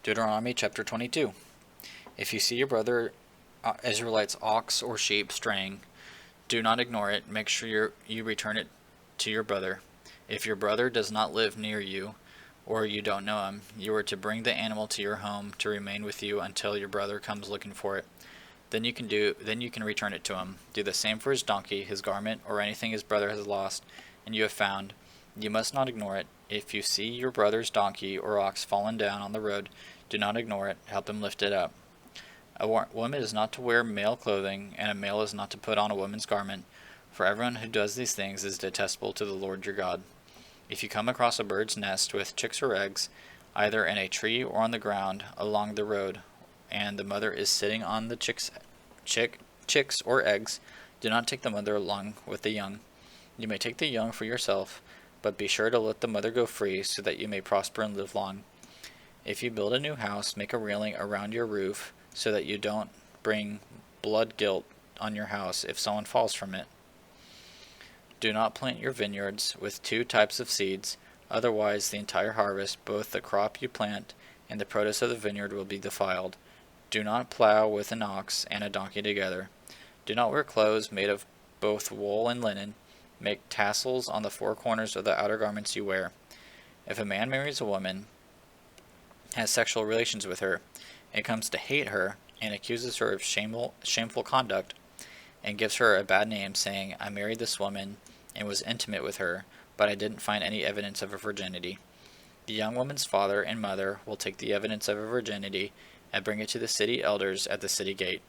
Deuteronomy chapter 22. If you see your brother Israelite's ox or sheep straying, do not ignore it. Make sure you return it to your brother. If your brother does not live near you, or you don't know him, you are to bring the animal to your home to remain with you until your brother comes looking for it. Then you can return it to him. Do the same for his donkey, his garment, or anything his brother has lost and you have found. You must not ignore it. If you see your brother's donkey or ox fallen down on the road, do not ignore it. Help him lift it up. A woman is not to wear male clothing, and a male is not to put on a woman's garment, for everyone who does these things is detestable to the Lord your God. If you come across a bird's nest with chicks or eggs, either in a tree or on the ground along the road, and the mother is sitting on the chicks or eggs, do not take the mother along with the young. You may take the young for yourself, but be sure to let the mother go free so that you may prosper and live long. If you build a new house, make a railing around your roof so that you don't bring blood guilt on your house if someone falls from it. Do not plant your vineyards with two types of seeds, otherwise the entire harvest, both the crop you plant and the produce of the vineyard, will be defiled. Do not plow with an ox and a donkey together. Do not wear clothes made of both wool and linen. Make tassels on the four corners of the outer garments you wear. If a man marries a woman, has sexual relations with her, and comes to hate her, and accuses her of shameful conduct, and gives her a bad name, saying, I married this woman and was intimate with her, but I didn't find any evidence of her virginity, the young woman's father and mother will take the evidence of her virginity and bring it to the city elders at the city gate.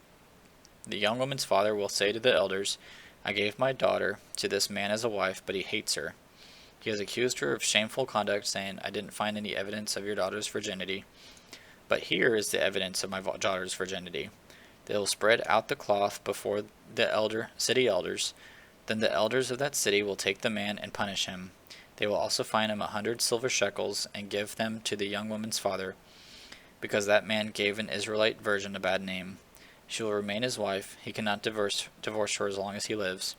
The young woman's father will say to the elders, I gave my daughter to this man as a wife, but he hates her. He has accused her of shameful conduct, saying, I didn't find any evidence of your daughter's virginity. But here is the evidence of my daughter's virginity. They will spread out the cloth before the city elders. Then the elders of that city will take the man and punish him. They will also fine him 100 silver shekels and give them to the young woman's father, because that man gave an Israelite virgin a bad name. She will remain his wife. He cannot divorce her as long as he lives.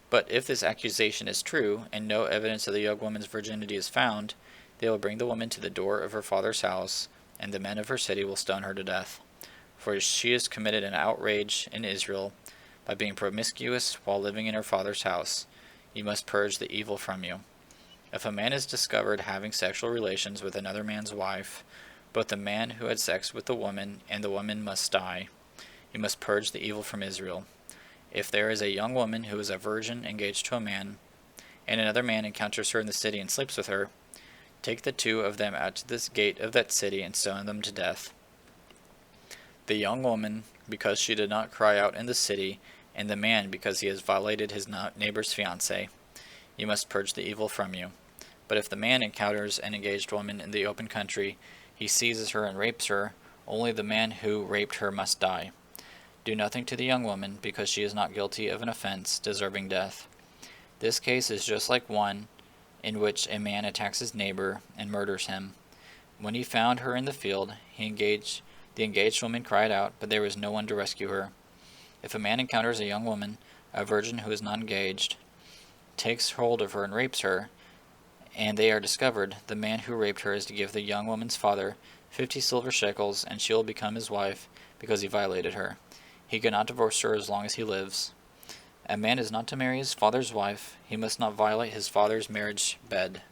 But if this accusation is true, and no evidence of the young woman's virginity is found, they will bring the woman to the door of her father's house, and the men of her city will stone her to death. For she has committed an outrage in Israel by being promiscuous while living in her father's house. You must purge the evil from you. If a man is discovered having sexual relations with another man's wife, both the man who had sex with the woman and the woman must die. You must purge the evil from Israel. If there is a young woman who is a virgin engaged to a man, and another man encounters her in the city and sleeps with her, take the two of them out to this gate of that city and stone them to death. The young woman, because she did not cry out in the city, and the man, because he has violated his neighbor's fiancée. You must purge the evil from you. But if the man encounters an engaged woman in the open country, he seizes her and rapes her, only the man who raped her must die. Do nothing to the young woman, because she is not guilty of an offense deserving death. This case is just like one in which a man attacks his neighbor and murders him. When he found her in the field, the engaged woman cried out, but there was no one to rescue her. If a man encounters a young woman, a virgin who is not engaged, takes hold of her and rapes her, and they are discovered, the man who raped her is to give the young woman's father 50 silver shekels, and she will become his wife, because he violated her. He cannot divorce her as long as he lives. A man is not to marry his father's wife. He must not violate his father's marriage bed.